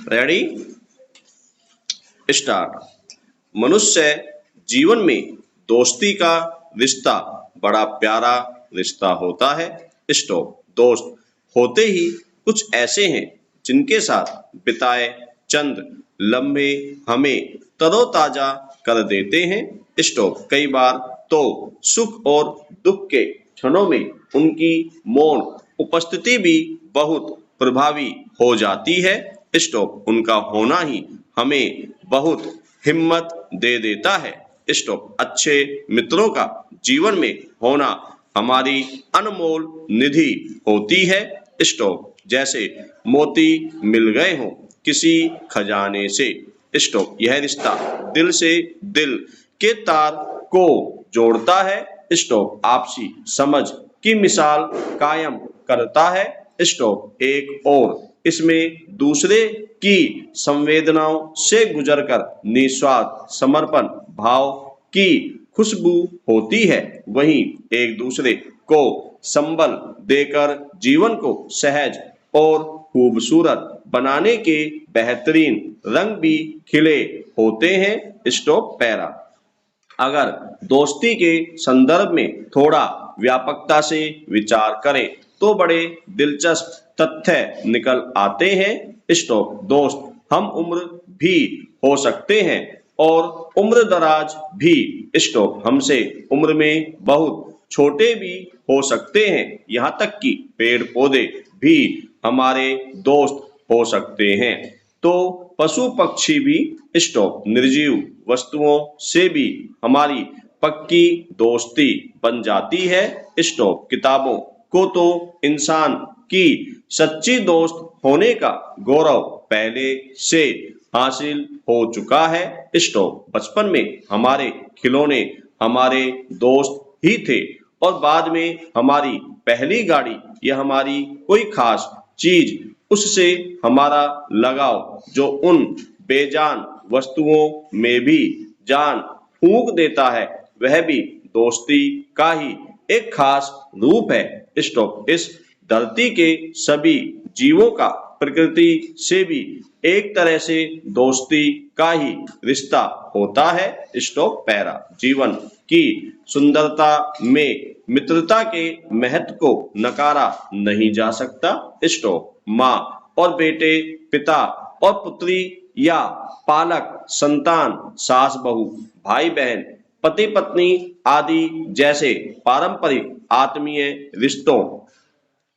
Ready start. मनुष्य जीवन में दोस्ती का रिश्ता बड़ा प्यारा रिश्ता होता है। स्टॉप। दोस्त होते ही कुछ ऐसे हैं जिनके साथ बिताए चंद लम्हे हमें तरोताजा कर देते हैं। स्टॉप। कई बार तो सुख और दुख के क्षणों में उनकी मौन उपस्थिति भी बहुत प्रभावी हो जाती है। स्टॉप। उनका होना ही हमें बहुत हिम्मत दे देता है। स्टॉप। अच्छे मित्रों का जीवन में होना हमारी अनमोल निधि होती है। स्टॉप। जैसे मोती मिल गए हों किसी खजाने से। स्टॉप। यह रिश्ता दिल से दिल के तार को जोड़ता है। स्टॉप। आपसी समझ की मिसाल कायम करता है। स्टॉप। एक और इसमें दूसरे की संवेदनाओं से गुजरकर निस्वार्थ समर्पण भाव की खुशबू होती है। वहीं एक दूसरे को संबल देकर जीवन को सहज और खूबसूरत बनाने के बेहतरीन रंग भी खिले होते हैं। Stop para. अगर दोस्ती के संदर्भ में थोड़ा व्यापकता से विचार करें तो बड़े दिलचस्प तथ्य निकल आते हैं। स्टॉप। दोस्त हम उम्र भी हो सकते हैं और उम्र दराज भी। स्टॉप। हमसे उम्र में बहुत छोटे भी हो सकते हैं। यहाँ तक कि पेड़ पौधे भी हमारे दोस्त हो सकते हैं। तो पशु पक्षी भी। स्टॉप। निर्जीव वस्तुओं से भी हमारी पक्की दोस्ती बन जाती है। स्टॉप। किताबों को तो इंसान की सच्ची दोस्त होने का गौरव पहले से हासिल हो चुका है। स्टॉप। बचपन में हमारे खिलौने हमारे दोस्त ही थे और बाद में हमारी पहली गाड़ी या हमारी कोई खास चीज उससे हमारा लगाव जो उन बेजान वस्तुओं में भी जान फूंक देता है वह भी दोस्ती का ही एक खास रूप है। स्टॉप। इस धरती के सभी जीवों का प्रकृति से भी एक तरह से दोस्ती का ही रिश्ता होता है। Stop para. जीवन की सुंदरता में मित्रता के महत्व को नकारा नहीं जा सकता। स्टॉप। माँ और बेटे, पिता और पुत्री या पालक संतान, सास बहू, भाई बहन, पति पत्नी आदि जैसे पारंपरिक आत्मीय रिश्तों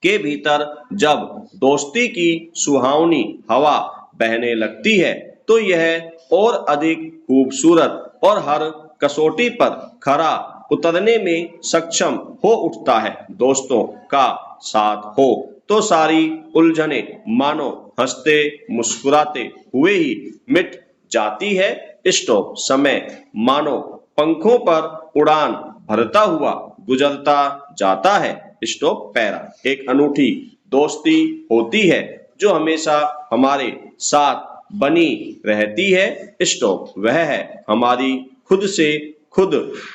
के भीतर जब दोस्ती की सुहावनी हवा बहने लगती है तो यह और अधिक खूबसूरत और हर कसौटी पर खरा उतरने में सक्षम हो उठता है। दोस्तों का साथ हो तो सारी उलझने मानो हंसते मुस्कुराते हुए ही मिट जाती है। स्टॉप। समय मानो पंखों पर उड़ान भरता हुआ गुजरता जाता है। Stop para. एक अनूठी दोस्ती होती है जो हमेशा हमारे साथ बनी रहती है। स्टॉप। वह है हमारी खुद से खुद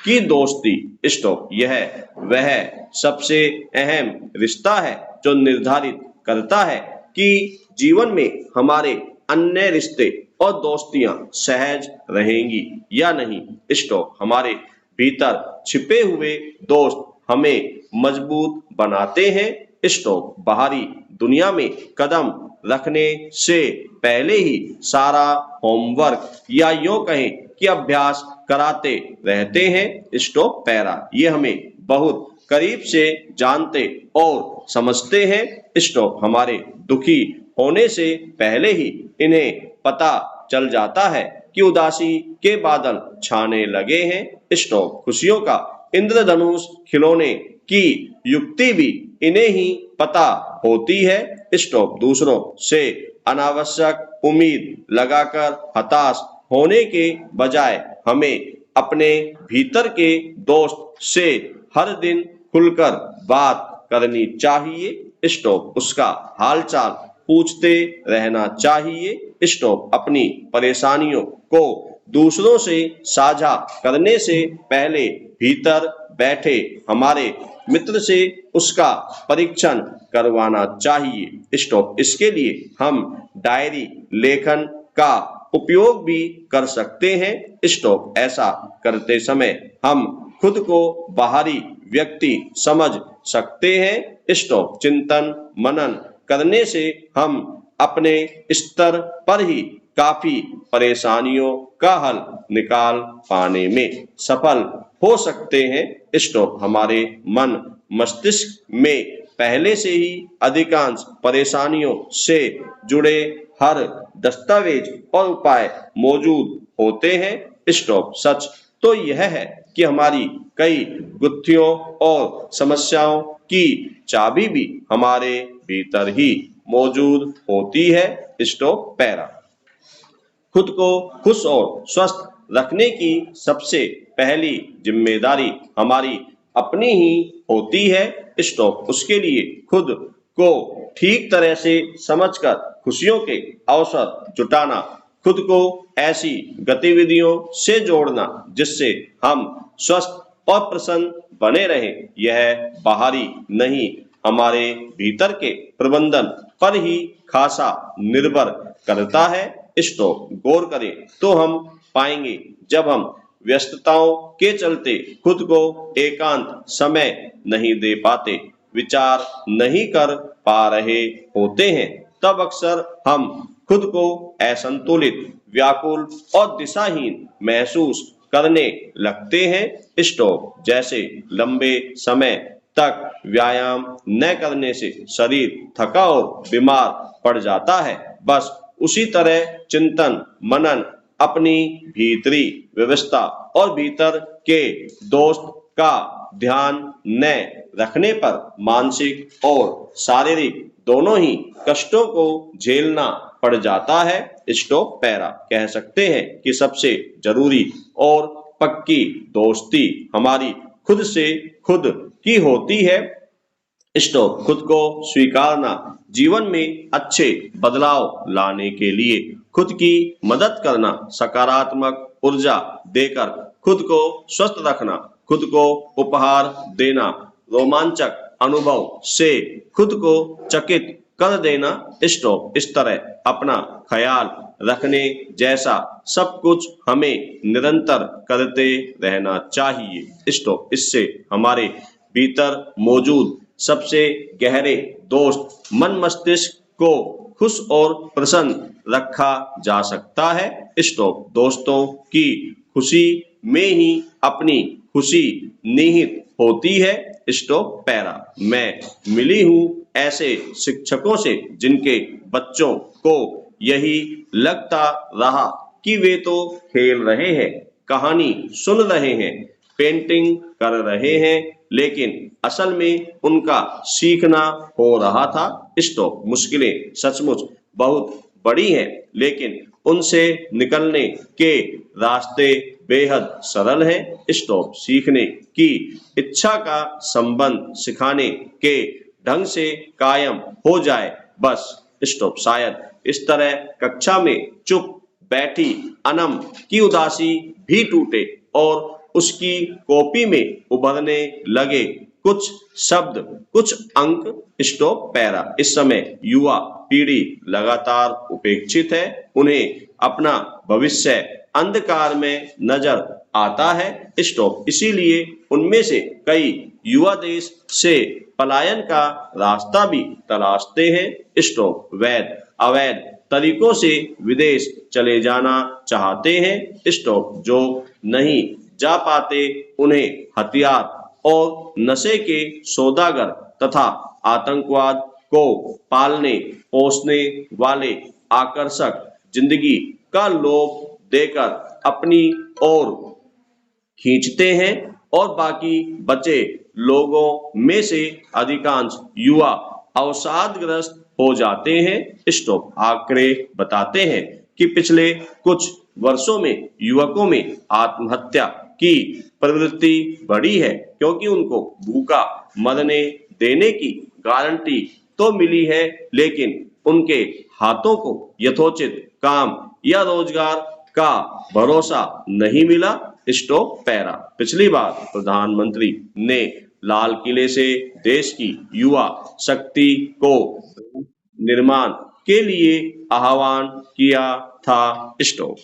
की दोस्ती। स्टॉप। यह वह सबसे अहम रिश्ता है जो निर्धारित करता है कि जीवन में हमारे अन्य रिश्ते और दोस्तियां सहज रहेंगी या नहीं। स्टॉप। हमारे भीतर छिपे हुए दोस्त हमें मजबूत बनाते हैं। स्टॉप। बाहरी दुनिया में कदम रखने से पहले ही सारा होमवर्क या यूं कहें कि अभ्यास कराते रहते हैं। Stop para. ये हमें बहुत करीब से जानते और समझते हैं। स्टॉप। हमारे दुखी होने से पहले ही इन्हें पता चल जाता है कि उदासी के बादल छाने लगे हैं। स्टॉप। खुशियों का इंद्रधनुष खिलौने की युक्ति भी इन्हें ही पता होती है। स्टॉप। दूसरों से अनावश्यक उम्मीद लगाकर हताश होने के बजाय हमें अपने भीतर के दोस्त से हर दिन खुलकर बात करनी चाहिए। स्टॉप। उसका हालचाल पूछते रहना चाहिए। स्टॉप। अपनी परेशानियों को दूसरों से साझा करने से पहले भीतर बैठे हमारे मित्र से उसका परीक्षण करवाना चाहिए। स्टॉप। इसके लिए हम डायरी लेखन का उपयोग भी कर सकते हैं। स्टॉप। ऐसा करते समय हम खुद को बाहरी व्यक्ति समझ सकते हैं। स्टॉप। चिंतन मनन करने से हम अपने स्तर पर ही काफी परेशानियों का हल निकाल पाने में सफल हो सकते हैं। स्टॉप। हमारे मन मस्तिष्क में पहले से ही अधिकांश परेशानियों से जुड़े हर दस्तावेज और उपाय मौजूद होते हैं। स्टॉप। सच तो यह है कि हमारी कई गुत्थियों और समस्याओं की चाबी भी हमारे भीतर ही मौजूद होती है। स्टॉप। पैरा। खुद को खुश और स्वस्थ रखने की सबसे पहली जिम्मेदारी हमारी अपनी ही होती है। स्टॉप। उसके लिए खुद को ठीक तरह से समझकर खुशियों के अवसर जुटाना, खुद को ऐसी गतिविधियों से जोड़ना जिससे हम स्वस्थ और प्रसन्न बने रहें, यह बाहरी नहीं हमारे भीतर के प्रबंधन पर ही खासा निर्भर करता है। स्टॉप। गौर करें तो हम पाएंगे जब हम व्यस्तताओं के चलते खुद को एकांत समय नहीं दे पाते, विचार नहीं कर पा रहे होते हैं, तब अक्सर हम खुद को असंतुलित, व्याकुल और दिशाहीन महसूस करने लगते हैं। स्टॉप। जैसे लंबे समय तक व्यायाम न करने से शरीर थका और बीमार पड़ जाता है, बस उसी तरह चिंतन मनन, अपनी भीतरी व्यवस्था और भीतर के दोस्त का ध्यान न रखने पर मानसिक और शारीरिक दोनों ही कष्टों को झेलना पड़ जाता है। स्टॉप। पैरा। कह सकते हैं कि सबसे जरूरी और पक्की दोस्ती हमारी खुद से खुद की होती है। स्टॉप। खुद को स्वीकारना जीवन में अच्छे बदलाव लाने के लिए खुद की मदद करना, सकारात्मक ऊर्जा देकर खुद को स्वस्थ रखना, खुद को उपहार देना, रोमांचक अनुभव से खुद को चकित कर देना। स्टॉप। इस तरह अपना ख्याल रखने जैसा सब कुछ हमें निरंतर करते रहना चाहिए। स्टॉप। इससे हमारे भीतर मौजूद सबसे गहरे दोस्त मन मस्तिष्क को खुश और प्रसन्न रखा जा सकता है। स्टॉप। दोस्तों की खुशी में ही अपनी खुशी निहित होती है। स्टॉप। पैरा। मैं मिली हूँ ऐसे शिक्षकों से जिनके बच्चों को यही लगता रहा कि वे तो खेल रहे हैं, कहानी सुन रहे हैं, पेंटिंग कर रहे हैं, लेकिन असल में उनका सीखना हो रहा था। स्टॉप। मुश्किलें सचमुच बहुत बड़ी हैं, लेकिन उनसे निकलने के रास्ते बेहद सरल हैं। स्टॉप। सीखने की इच्छा का संबंध सिखाने के ढंग से कायम हो जाए बस। स्टॉप। शायद इस तरह कक्षा में चुप बैठी अनम की उदासी भी टूटे और उसकी कॉपी में उभरने लगे कुछ शब्द, कुछ अंक। स्टॉप। पैरा। इस समय युवा पीढ़ी लगातार उपेक्षित है, उन्हें अपना भविष्य अंधकार में नजर आता है। स्टॉप। इसीलिए उनमें से कई युवा देश से पलायन का रास्ता भी तलाशते हैं। स्टॉप। वैध अवैध तरीकों से विदेश चले जाना चाहते हैं। स्टॉप। जो नहीं जा पाते उन्हें हथियार और नशे के सौदागर तथा आतंकवाद को पालने पोसने वाले आकर्षक जिंदगी का लोभ देकर अपनी ओर खींचते हैं और बाकी बचे लोगों में से अधिकांश युवा अवसादग्रस्त हो जाते हैं। स्टॉप। आंकड़े बताते हैं कि पिछले कुछ वर्षों में युवकों में आत्महत्या की प्रवृत्ति बढ़ी है, क्योंकि उनको भूखा मरने देने की गारंटी तो मिली है, लेकिन उनके हाथों को यथोचित काम या रोजगार का भरोसा नहीं मिला। Stop para. पिछली बार प्रधानमंत्री ने लाल किले से देश की युवा शक्ति को निर्माण के लिए आह्वान किया था। स्टॉप।